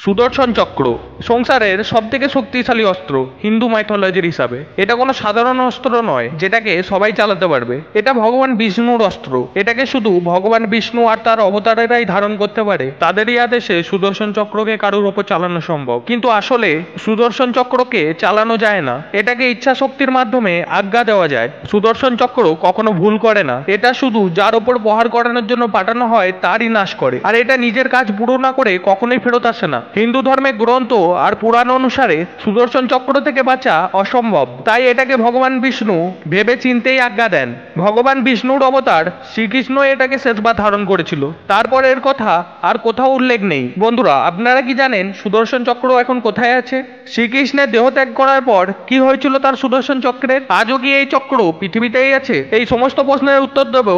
সুদর্শন চক্র সংসারের সবথেকে শক্তিশালী অস্ত্র হিন্দু মাইথোলজির হিসাবে। এটা কোনো সাধারণ অস্ত্র নয় যেটাকে সবাই চালাতে পারবে। এটা ভগবান বিষ্ণুর অস্ত্র। এটাকে শুধু ভগবান বিষ্ণু আর তার অবতারেরাই ধারণ করতে পারে। তাদেরই আদেশে সুদর্শন চক্রকে কারোর ওপর চালানো সম্ভব। কিন্তু আসলে সুদর্শন চক্রকে চালানো যায় না, এটাকে ইচ্ছা শক্তির মাধ্যমে আজ্ঞা দেওয়া যায়। সুদর্শন চক্র কখনো ভুল করে না। এটা শুধু যার ওপর প্রহার করানোর জন্য পাঠানো হয় তারই নাশ করে, আর এটা নিজের কাজ পুরো না করে কখনোই ফেরত আসে না। হিন্দু ধর্মের গ্রন্থ আর পুরাণ অনুসারে সুদর্শন চক্র থেকে বাঁচা অসম্ভব, তাই এটাকে ভগবান বিষ্ণু ভেবে চিন্তেই আজ্ঞা দেন। ভগবান বিষ্ণুর অবতার শ্রীকৃষ্ণ এটাকে শেষবার ধারণ করেছিল, তারপর এর কথা আর কোথাও উল্লেখ নেই। বন্ধুরা, আপনারা কি জানেন সুদর্শন চক্র এখন কোথায় আছে? শ্রীকৃষ্ণের দেহ ত্যাগ করার পর কি হয়েছিল তার সুদর্শন চক্রের? আজও কি এই চক্র পৃথিবীতেই আছে? এই সমস্ত প্রশ্নের উত্তর দেব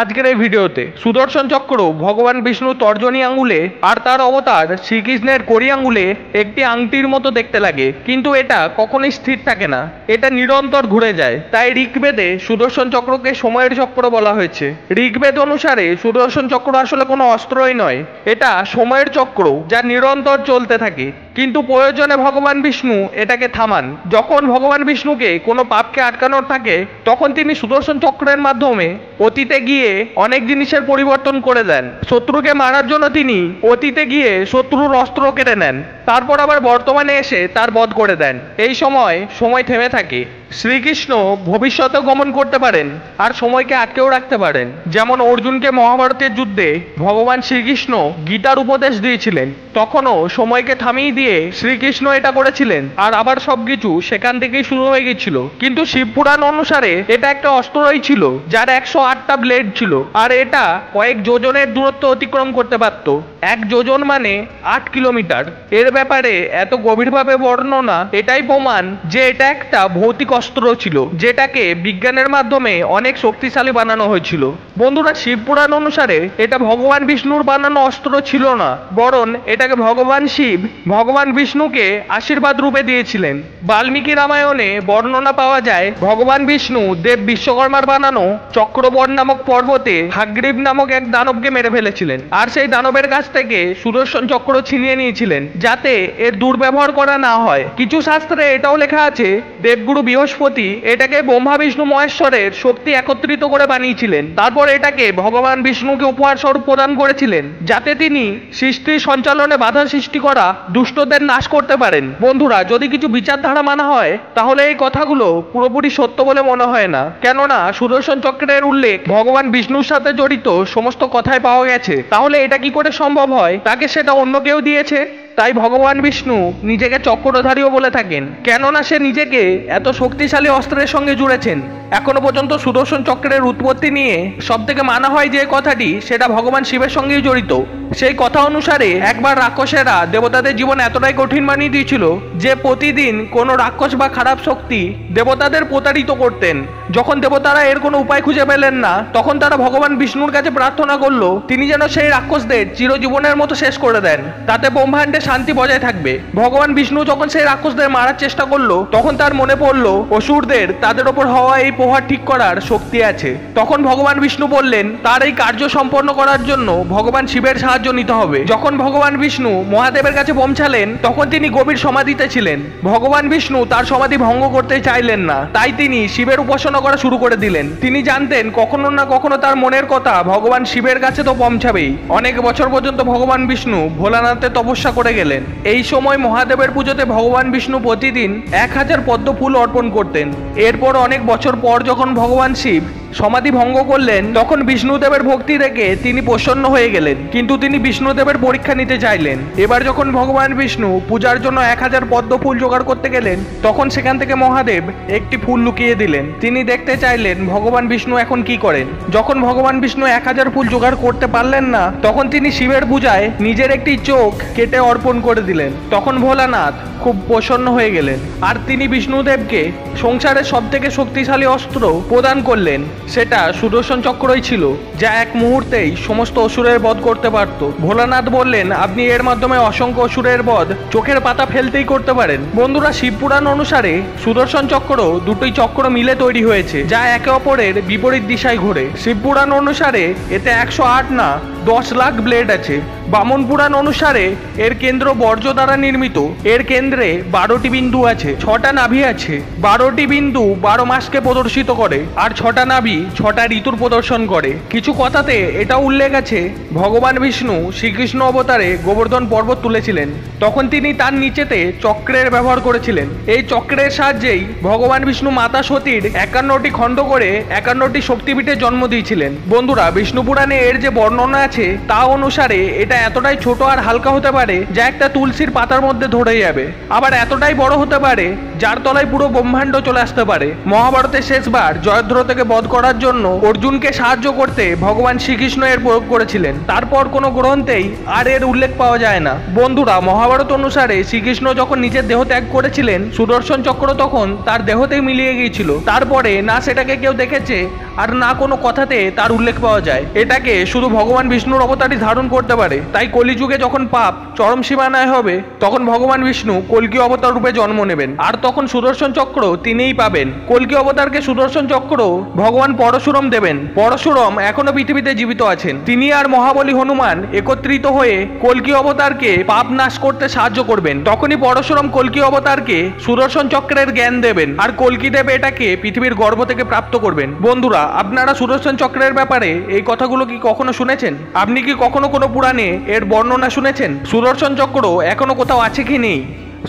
আজকের এই ভিডিওতে। সুদর্শন চক্র ভগবান বিষ্ণু তর্জনী আঙ্গুলে আর তার অবতার শ্রীকৃষ্ণের কড়ি আঙ্গুলে একটি আংটির মতো দেখতে লাগে, কিন্তু এটা কখনোই স্থির থাকে না, এটা নিরন্তর ঘুরে যায়। তাই ঋগ্বেদে সুদর্শন চক্রকে সময়ের চক্র বলা হয়েছে। ঋগ্বেদ অনুসারে সুদর্শন চক্র আসলে কোনো অস্ত্রই নয়, এটা সময়ের চক্র যা নিরন্তর চলতে থাকে। কিন্তু প্রয়োজনে ভগবান বিষ্ণু এটাকে থামান। যখন ভগবান বিষ্ণুকে কোনো পাপকে আটকানোর থাকে তখন তিনি সুদর্শন চক্রের মাধ্যমে অতীতে গিয়ে অনেক জিনিসের পরিবর্তন করে দেন। শত্রুকে মারার জন্য তিনি অতীতে গিয়ে শত্রুর অস্ত্র কেটে নেন, তারপর আবার বর্তমানে এসে তার বধ করে দেন। এই সময় থেমে থাকে। শ্রীকৃষ্ণ ভবিষ্যতে গমন করতে পারেন আর সময়কে আটকেও রাখতে পারেন। যেমন অর্জুনকে মহাভারতের যুদ্ধে ভগবান শ্রীকৃষ্ণ গীতার উপদেশ দিয়েছিলেন, তখনও সময়কে থামিয়ে দিয়ে শ্রীকৃষ্ণ এটা করেছিলেন, আর আবার সবকিছু সেখান থেকেই শুরু হয়ে গেছিল। কিন্তু শিবপুরাণ অনুসারে এটা একটা অস্ত্রই ছিল যার 108টা ব্লেড ছিল, আর এটা কয়েক যোজনের দূরত্ব অতিক্রম করতে পারত। 1 যোজন মানে 8 কিলোমিটার। এর ব্যাপারে এত গভীরভাবে বর্ণনা এটাই প্রমাণ যে এটা একটা ভৌতিক অস্ত্র ছিল যেটাকে বিজ্ঞানের মাধ্যমে অনেক শক্তিশালী বানানো হয়েছিল। বন্ধুরা, শিবপুরাণ অনুসারে এটা ভগবান বিষ্ণুর বানানো অস্ত্র ছিল না, বরং এটাকে ভগবান শিব ভগবান বিষ্ণুকে আশীর্বাদ রূপে দিয়েছিলেন। বাল্মীকি রামায়ণে বর্ণনা পাওয়া যায় ভগবান বিষ্ণু দেব বিশ্বকর্মার বানানো চক্রবন নামক পর্বতে হাগ্রীব নামক এক দানবকে মেরে ফেলেছিলেন, আর সেই দানবের কাছ থেকে সুদর্শন চক্র ছিনিয়ে নিয়েছিলেন যাতে এর দুর্ব্যবহার করা না হয়। কিছু শাস্ত্রে এটাও লেখা আছে দেবগুরু বৃহস্পতি এটাকে ব্রহ্মা বিষ্ণু মহেশ্বরের শক্তি একত্রিত করে বানিয়েছিলেন, তারপর এটাকে ভগবান বিষ্ণুকে উপহার স্বরূপ প্রদান করেছিলেন যাতে তিনি সৃষ্টির সঞ্চালনে বাধা সৃষ্টি করা দুষ্টদের নাশ করতে পারেন। বন্ধুরা, যদি কিছু বিচারধারা মানা হয় তাহলে এই কথাগুলো পুরোপুরি সত্য বলে মনে হয় না, কেননা সুদর্শন চক্রের উল্লেখ ভগবান বিষ্ণুর সাথে জড়িত সমস্ত কথাই পাওয়া গেছে। তাহলে এটা কি করে সম্ভব হয়? তাকে সেটা অন্য কেউ দিয়েছে। তাই ভগবান বিষ্ণু নিজেকে চক্রধারীও বলে থাকেন, কেননা সে নিজেকে এত শক্তিশালী অস্ত্রের সঙ্গে জুড়েছেন। এখনো পর্যন্ত সুদর্শন চক্রের উৎপত্তি নিয়ে সব থেকে মানা হয় যে কথাটি, সেটা ভগবান শিবের সঙ্গেই জড়িত। সেই কথা অনুসারে একবার রাক্ষসেরা দেবতাদের জীবন এতটাই কঠিন বানিয়ে দিয়েছিল যে প্রতিদিন কোনো রাক্ষস বা খারাপ শক্তি দেবতাদের প্রতারিত করতেন। যখন দেবতারা এর কোনো উপায় খুঁজে পেলেন না, তখন তারা ভগবান বিষ্ণুর কাছে প্রার্থনা করলো তিনি যেন সেই রাক্ষসদের চিরজীবনের মতো শেষ করে দেন, তাতে ব্রহ্মাণ্ডে শান্তি বজায় থাকবে। ভগবান বিষ্ণু যখন সেই রাক্ষসদের মারার চেষ্টা করলো তখন তার মনে পড়লো অসুরদের তাদের ওপর হওয়া এই প্রহার ঠিক করার শক্তি আছে। তখন ভগবান বিষ্ণু বললেন তার এই কার্য সম্পন্ন করার জন্য ভগবান শিবের সাহায্য নিতে হবে। যখন ভগবান বিষ্ণু মহাদেবের কাছে পৌঁছালেন তখন তিনি গভীর সমাধিতে ছিলেন। ভগবান বিষ্ণু তার সমাধি ভঙ্গ করতে চাইলেন না, তাই তিনি শিবের উপাসনা করা শুরু করে দিলেন। তিনি জানতেন কখনো না কখনো তার মনের কথা ভগবান শিবের কাছে তো পৌঁছাবেই। অনেক বছর পর্যন্ত ভগবান বিষ্ণু ভোলানাথের তপস্যা করে গেলেন। এই সময় মহাদেবের পুজোতে ভগবান বিষ্ণু প্রতিদিন 1000 পদ্ম ফুল অর্পণ করতেন। এরপর অনেক বছর পর যখন ভগবান শিব সমাধি ভঙ্গ করলেন তখন বিষ্ণুদেবের ভক্তি দেখে তিনি প্রসন্ন হয়ে গেলেন, কিন্তু তিনি বিষ্ণুদেবের পরীক্ষা নিতে চাইলেন। এবার যখন ভগবান বিষ্ণু পূজার জন্য 1000 পদ্ম ফুল জোগাড় করতে গেলেন তখন সেখান থেকে মহাদেব একটি ফুল লুকিয়ে দিলেন। তিনি দেখতে চাইলেন ভগবান বিষ্ণু এখন কি করেন। যখন ভগবান বিষ্ণু 1000 ফুল জোগাড় করতে পারলেন না তখন তিনি শিবের পূজায় নিজের একটি চোখ কেটে অর্পণ করে দিলেন। তখন ভোলানাথ খুব প্রসন্ন হয়ে গেলেন আর তিনি বিষ্ণুদেবকে সংসারের সবথেকে শক্তিশালী অস্ত্র প্রদান করলেন। সেটা সুদর্শন চক্রই ছিল যা এক মুহূর্তেই সমস্ত অসুরের বধ করতে পারত। ভোলানাথ বললেন আপনি এর মাধ্যমে অসংখ্য অসুরের বধ চোখের পাতা ফেলতেই করতে পারেন। বন্ধুরা, শিবপুরাণ অনুসারে সুদর্শন চক্র দুটোই চক্র মিলে তৈরি হয়েছে যা একে অপরের বিপরীত দিশায় ঘোরে। শিবপুরাণ অনুসারে এতে 108 না 10 লাখ ব্লেড আছে। বামন পুরাণ অনুসারে এর কেন্দ্র বর্জ্য দ্বারা নির্মিত। এর কেন্দ্রে 12টি বিন্দু আছে, 6টা নাভি আছে। 12টি বিন্দু 12 মাসকে প্রদর্শিত করে, আর 6টা নাভি 6টা ঋতুর প্রদর্শন করে। কিছু কথাতে এটা উল্লেখ আছে, ভগবান বিষ্ণু শ্রীকৃষ্ণ অবতারে গোবর্ধন পর্বত তুলেছিলেন, তখন তিনি তার নিচেতে চক্রের ব্যবহার করেছিলেন। এই চক্রের সাহায্যেই ভগবান বিষ্ণু মাতা সতীর 51টি খণ্ড করে 51টি শক্তিপীঠের জন্ম দিয়েছিলেন। বন্ধুরা, বিষ্ণু পুরাণে এর যে বর্ণনা আছে তা অনুসারে এটা এতটাই ছোট আর হালকা হতে পারে যা একটা তুলসীর পাতার মধ্যে ধরে যাবে, আবার এতটাই বড় হতে পারে যার তলায় পুরো ব্রহ্মাণ্ড চলে আসতে পারে। মহাভারতের শেষবার জয়দ্রথকে বধ করার জন্য অর্জুনকে সাহায্য করতে ভগবান শ্রীকৃষ্ণ এর প্রয়োগ করেছিলেন। তারপর কোনো গ্রন্থেই আর এর উল্লেখ পাওয়া যায় না। বন্ধুরা, মহাভারত অনুসারে শ্রীকৃষ্ণ যখন নিজের দেহ ত্যাগ করেছিলেন, সুদর্শন চক্র তখন তার দেহতেই মিলিয়ে গিয়েছিল। তারপরে না সেটাকে কেউ দেখেছে আর না কোনো কথাতে তার উল্লেখ পাওয়া যায়। এটাকে শুধু ভগবান বিষ্ণুর অবতারই ধারণ করতে পারে। তাই কলিযুগে যখন পাপ চরম সীমানায় হবে, তখন ভগবান বিষ্ণু কল্কি অবতার রূপে জন্ম নেবেন, আর তখন সুদর্শন চক্র তিনিই পাবেন। কল্কি অবতারকে সুদর্শন চক্র ভগবান পরশুরাম দেবেন। পরশুরাম এখনো পৃথিবীতে জীবিত আছেন। তিনি আর মহাবলী হনুমান একত্রিত হয়ে কল্কি অবতারকে পাপ নাশ করতে সাহায্য করবেন। তখনই পরশুরাম কল্কি অবতারকে সুদর্শন চক্রের জ্ঞান দেবেন, আর কল্কি দেব এটাকে পৃথিবীর গর্ভ থেকে প্রাপ্ত করবেন। বন্ধুরা, আপনারা সুদর্শন চক্রের ব্যাপারে এই কথাগুলো কি কখনো শুনেছেন? আপনি কি কখনো কোনো পুরাণে এর বর্ণনা শুনেছেন? সুদর্শন চক্র এখনো কোথাও আছে কি নেই?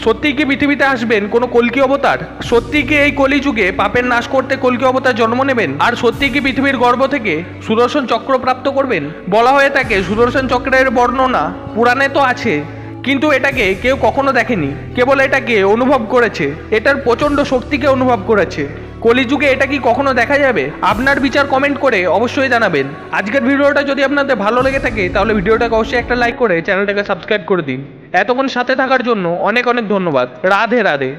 সত্যি কি পৃথিবীতে আসবেন কোনো কল্কি অবতার? সত্যি কি এই কলিযুগে পাপের নাশ করতে কল্কি অবতার জন্ম নেবেন? আর সত্যি কি পৃথিবীর গর্ভ থেকে সুদর্শন চক্র প্রাপ্ত করবেন? বলা হয়ে থাকে সুদর্শন চক্রের বর্ণনা পুরাণে তো আছে, কিন্তু এটাকে কেউ কখনো দেখেনি, কেবল এটাকে অনুভব করেছে, এটার প্রচণ্ড শক্তিকে অনুভব করেছে। কলিযুগে এটা কি কখনো দেখা যাবে? আপনার বিচার কমেন্ট করে অবশ্যই জানাবেন। আজকের ভিডিওটা যদি আপনাদের ভালো লেগে থাকে তাহলে ভিডিওটাকে অবশ্যই একটা লাইক করে চ্যানেলটাকে সাবস্ক্রাইব করে দিন। এতক্ষণ সাথে থাকার জন্য অনেক অনেক ধন্যবাদ। রাধে রাধে।